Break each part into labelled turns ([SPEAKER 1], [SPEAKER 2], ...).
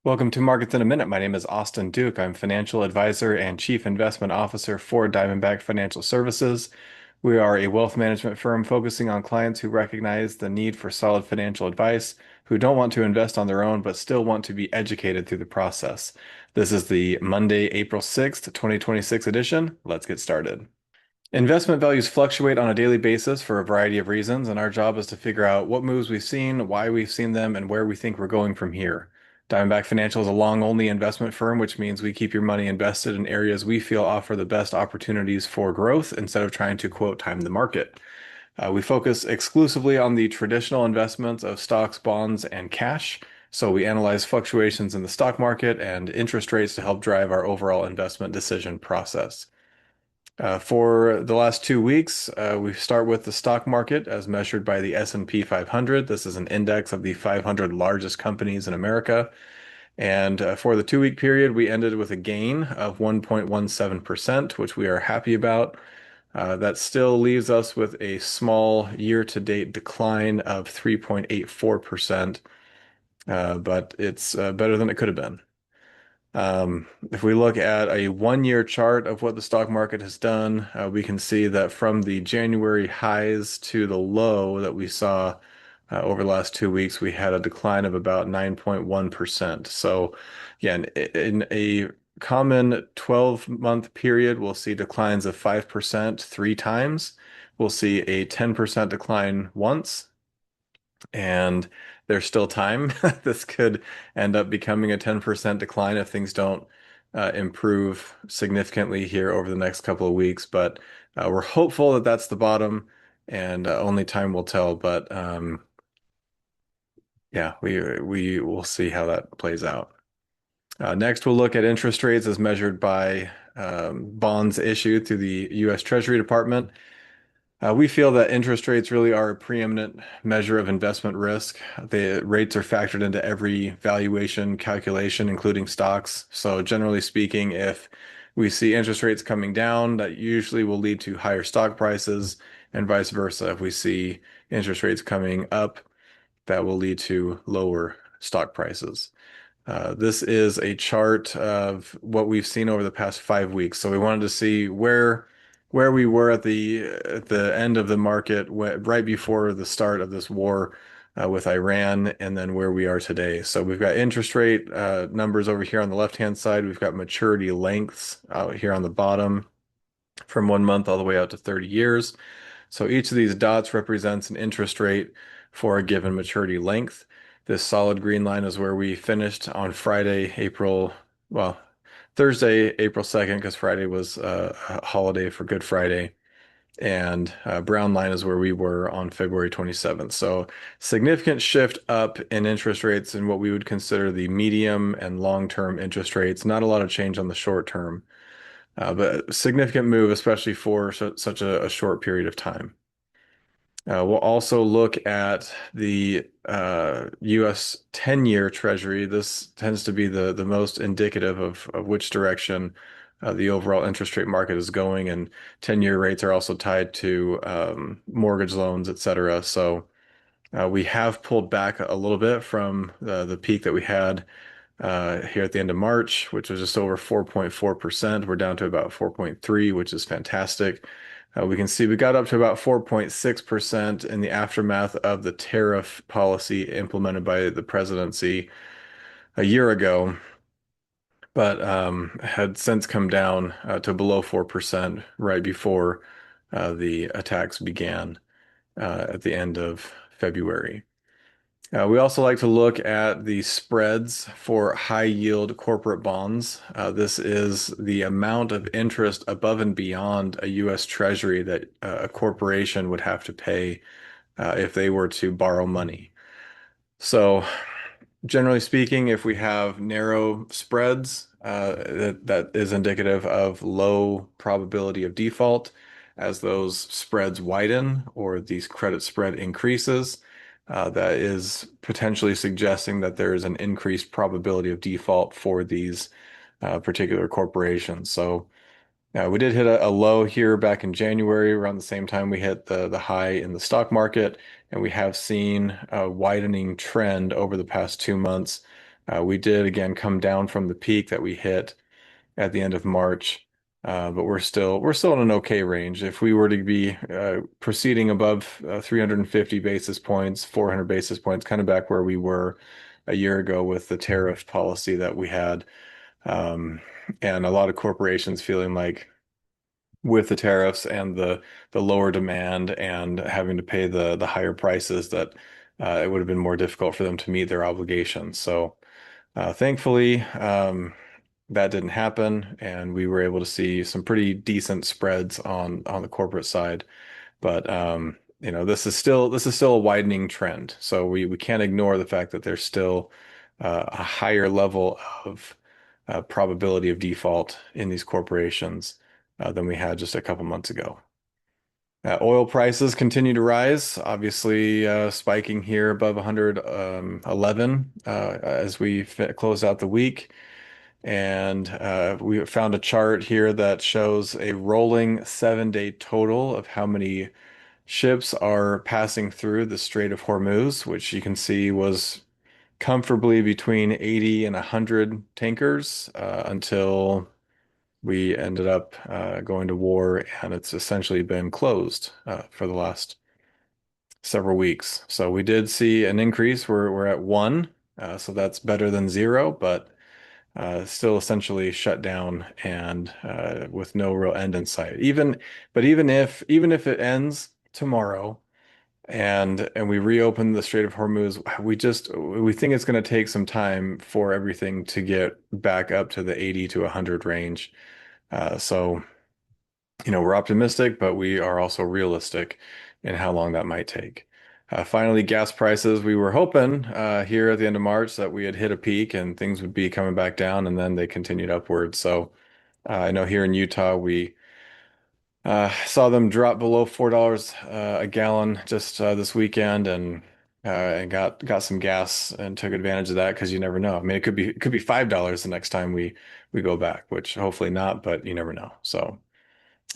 [SPEAKER 1] Welcome to Markets in a Minute. My name is Austin Duke. I'm financial advisor and chief investment officer for Diamondback Financial Services. We are a wealth management firm focusing on clients who recognize the need for solid financial advice, who don't want to invest on their own, but still want to be educated through the process. This is the Monday, April 6th, 2026 edition. Let's get started. Investment values fluctuate on a daily basis for a variety of reasons, and our job is to figure out what moves we've seen, why we've seen them, and where we think we're going from here. Diamondback Financial is a long-only investment firm, which means we keep your money invested in areas we feel offer the best opportunities for growth instead of trying to, quote, time the market. We focus exclusively on the traditional investments of stocks, bonds, and cash. So we analyze fluctuations in the stock market and interest rates to help drive our overall investment decision process. For the last 2 weeks, we start with the stock market as measured by the S&P 500. This is an index of the 500 largest companies in America. And for the 2 week period, we ended with a gain of 1.17%, which we are happy about. That still leaves us with a small year-to-date decline of 3.84%, but it's better than it could have been. If we look at a 1 year chart of what the stock market has done, we can see that from the January highs to the low that we saw over the last 2 weeks, we had a decline of about 9.1%. So, again, in a common 12-month period, we'll see declines of 5% 3 times. We'll see a 10% decline once, and there's still time. This could end up becoming a 10% decline if things don't improve significantly here over the next couple of weeks. But we're hopeful that that's the bottom, and only time will tell. But yeah, we will see how that plays out. Next, we'll look at interest rates as measured by bonds issued through the U.S. Treasury Department. We feel that interest rates really are a preeminent measure of investment risk. The rates are factored into every valuation calculation, including stocks. So generally speaking, if we see interest rates coming down, that usually will lead to higher stock prices, and vice versa. If we see interest rates coming up, that will lead to lower stock prices. This is a chart of what we've seen over the past 5 weeks. So we wanted to see where we were at the end of the market right before the start of this war with Iran, and then where we are today. So we've got interest rate numbers over here on the left-hand side. We've got maturity lengths out here on the bottom from 1 month all the way out to 30 years. So each of these dots represents an interest rate for a given maturity length. This solid green line is where we finished on Thursday, April 2nd, because Friday was a holiday for Good Friday. And brown line is where we were on February 27th. So significant shift up in interest rates in what we would consider the medium and long-term interest rates. Not a lot of change on the short term, but significant move, especially for such a short period of time. We'll also look at the U.S. 10-year Treasury. This tends to be the most indicative of which direction the overall interest rate market is going, and 10-year rates are also tied to mortgage loans, et cetera. So we have pulled back a little bit from the peak that we had here at the end of March, which was just over 4.4%. We're down to about 4.3, which is fantastic. We can see we got up to about 4.6% in the aftermath of the tariff policy implemented by the presidency a year ago, but had since come down to below 4% right before the attacks began at the end of February. We also like to look at the spreads for high yield corporate bonds. This is the amount of interest above and beyond a U.S. Treasury that a corporation would have to pay if they were to borrow money. So generally speaking, if we have narrow spreads, that is indicative of low probability of default. As those spreads widen or these credit spread increases, that is potentially suggesting that there is an increased probability of default for these particular corporations. So we did hit a low here back in January, around the same time we hit the high in the stock market, and we have seen a widening trend over the past 2 months We did again come down from the peak that we hit at the end of March, but we're still in an okay range. If we were to be proceeding above 350 basis points, 400 basis points, kind of back where we were a year ago with the tariff policy that we had, um, and a lot of corporations feeling like with the tariffs and the lower demand and having to pay the higher prices that it would have been more difficult for them to meet their obligations. So thankfully, that didn't happen, and we were able to see some pretty decent spreads on the corporate side. But this is still a widening trend. So we can't ignore the fact that there's still a higher level of probability of default in these corporations than we had just a couple months ago. Oil prices continue to rise, obviously spiking here above 111 as we close out the week. And we found a chart here that shows a rolling 7-day total of how many ships are passing through the Strait of Hormuz, which you can see was comfortably between 80 and 100 tankers until we ended up going to war, and it's essentially been closed for the last several weeks. So we did see an increase. We're at one, so that's better than zero, but still essentially shut down and with no real end in sight. Even if it ends tomorrow and we reopen the Strait of Hormuz, we think it's going to take some time for everything to get back up to the 80 to 100 range. So we're optimistic, but we are also realistic in how long that might take. Finally, gas prices. We were hoping here at the end of March that we had hit a peak and things would be coming back down, and then they continued upward. So I know here in Utah, we saw them drop below $4 a gallon just this weekend, and got some gas and took advantage of that because you never know. I mean, it could be $5 the next time we go back, which hopefully not, but you never know. So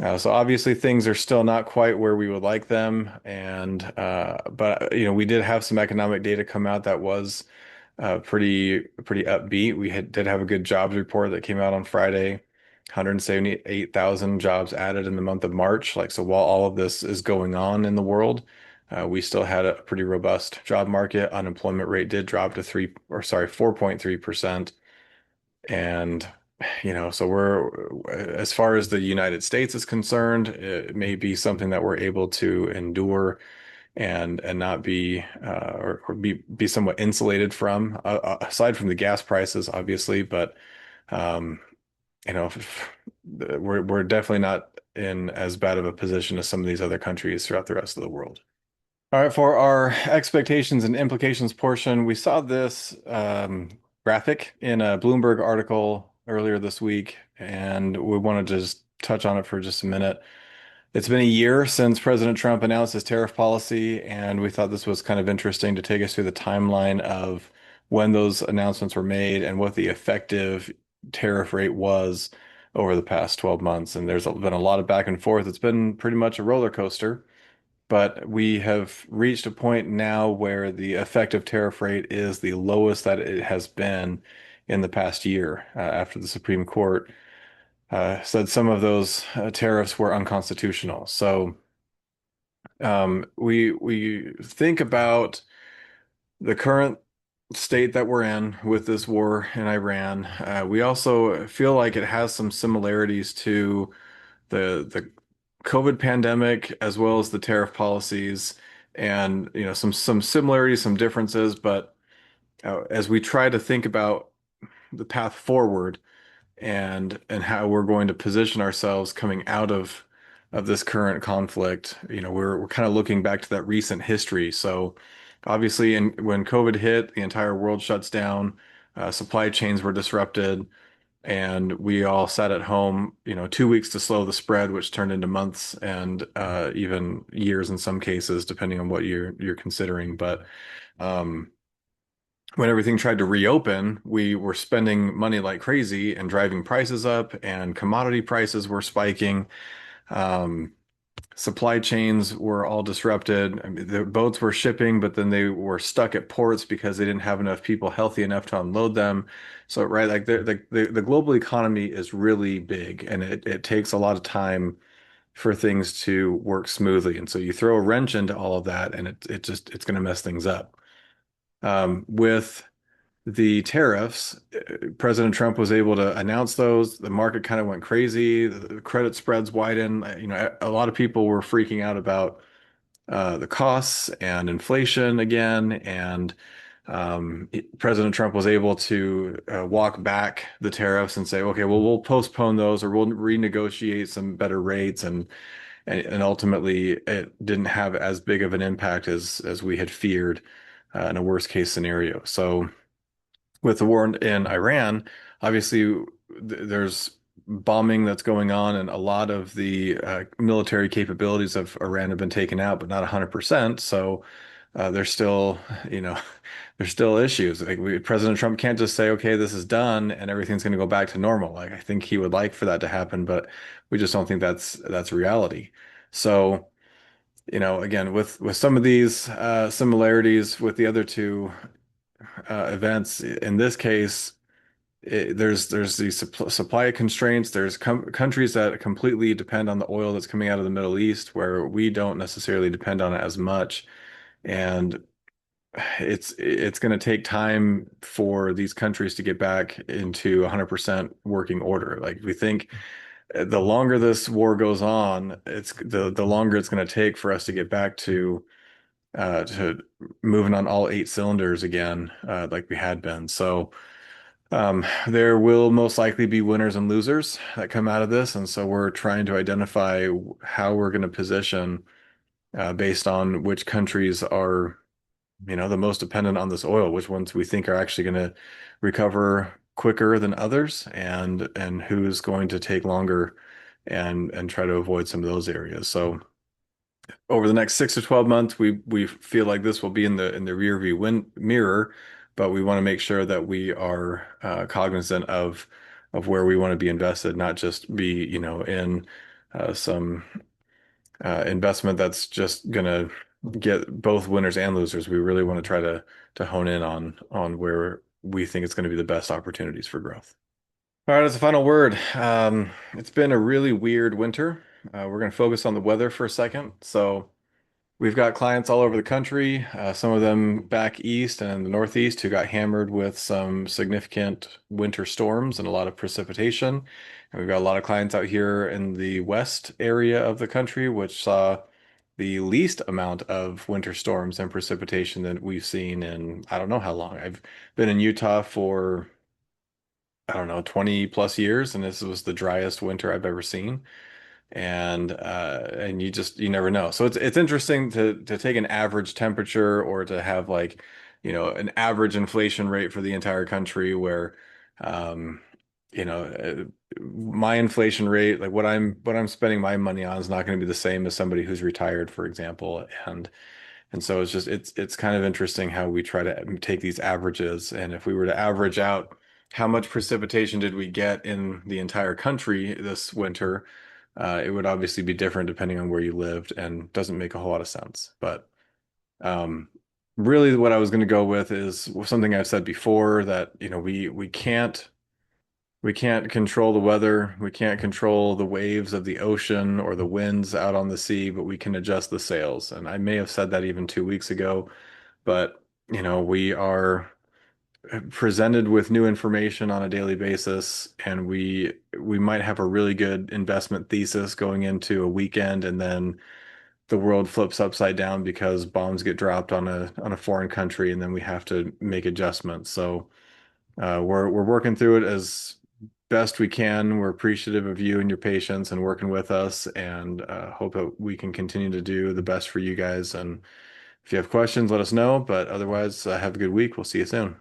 [SPEAKER 1] obviously things are still not quite where we would like them, and but we did have some economic data come out that was pretty upbeat. Did have a good jobs report that came out on Friday. 178,000 jobs added in the month of March. Like, so while all of this is going on in the world, we still had a pretty robust job market. Unemployment rate did drop to 4.3%. And so as far as the United States is concerned, it may be something that we're able to endure and not be or be somewhat insulated from, aside from the gas prices, obviously. But um, we're definitely not in as bad of a position as some of these other countries throughout the rest of the world. All right, for our expectations and implications portion, we saw this graphic in a Bloomberg article earlier this week, and we wanted to just touch on it for just a minute. It's been a year since President Trump announced his tariff policy, and we thought this was kind of interesting to take us through the timeline of when those announcements were made and what the effective tariff rate was over the past 12 months. And there's been a lot of back and forth. It's been pretty much a roller coaster. But we have reached a point now where the effective tariff rate is the lowest that it has been in the past year, after the Supreme Court said some of those tariffs were unconstitutional. So we think about the current state that we're in with this war in Iran. We also feel like it has some similarities to the COVID pandemic as well as the tariff policies, and some similarities, some differences. But as we try to think about the path forward and how we're going to position ourselves coming out of this current conflict, we're kind of looking back to that recent history. So obviously, when COVID hit, the entire world shuts down, supply chains were disrupted, and we all sat at home, 2 weeks to slow the spread, which turned into months and even years in some cases, depending on what you're considering. But um, when everything tried to reopen, we were spending money like crazy and driving prices up, and commodity prices were spiking. Um, supply chains were all disrupted. I mean, the boats were shipping, but then they were stuck at ports because they didn't have enough people healthy enough to unload them. So, right, like the global economy is really big, and it takes a lot of time for things to work smoothly. And so you throw a wrench into all of that, and it's going to mess things up. With the tariffs, President Trump was able to announce those. The market kind of went crazy. The credit spreads widened. A lot of people were freaking out about the costs and inflation again. And President Trump was able to walk back the tariffs and say, okay, well, we'll postpone those or we'll renegotiate some better rates. And ultimately, it didn't have as big of an impact as we had feared in a worst case scenario. So with the war in Iran, obviously there's bombing that's going on, and a lot of the military capabilities of Iran have been taken out, but not 100%. So there's still, you know, there's still issues. Like President Trump can't just say, "Okay, this is done," and everything's going to go back to normal. Like I think he would like for that to happen, but we just don't think that's reality. So, again, with some of these similarities with the other two events. In this case, there's these supply constraints. There's countries that completely depend on the oil that's coming out of the Middle East, where we don't necessarily depend on it as much. And it's going to take time for these countries to get back into 100% working order. Like we think the longer this war goes on, it's the longer it's going to take for us to get back to moving on all eight cylinders again, like we had been. So there will most likely be winners and losers that come out of this, and so we're trying to identify how we're going to position based on which countries are, the most dependent on this oil, which ones we think are actually going to recover quicker than others, and who's going to take longer and try to avoid some of those areas. So over the next 6 to 12 months, we feel like this will be in the rear view mirror, but we want to make sure that we are cognizant of where we want to be invested, not just be, in some investment that's just gonna get both winners and losers. We really want to try to hone in on where we think it's going to be the best opportunities for growth. All right, as a final word, it's been a really weird winter. We're going to focus on the weather for a second. So we've got clients all over the country, some of them back east and in the Northeast who got hammered with some significant winter storms and a lot of precipitation. And we've got a lot of clients out here in the west area of the country, which saw the least amount of winter storms and precipitation that we've seen in I don't know how long. I've been in Utah for, I don't know, 20 plus years, and this was the driest winter I've ever seen. And you never know. So it's interesting to take an average temperature or to have like, an average inflation rate for the entire country where um my inflation rate, like what I'm spending my money on is not going to be the same as somebody who's retired, for example. And so it's kind of interesting how we try to take these averages. And if we were to average out how much precipitation did we get in the entire country this winter, it would obviously be different depending on where you lived and doesn't make a whole lot of sense. But um, really what I was going to go with is something I've said before that, we can't control the weather. We can't control the waves of the ocean or the winds out on the sea, but we can adjust the sails. And I may have said that even 2 weeks ago, but we are presented with new information on a daily basis, and we might have a really good investment thesis going into a weekend, and then the world flips upside down because bombs get dropped on a foreign country, and then we have to make adjustments. So we're working through it as best we can. We're appreciative of you and your patience and working with us, and hope that we can continue to do the best for you guys. And if you have questions, let us know. But otherwise, have a good week. We'll see you soon.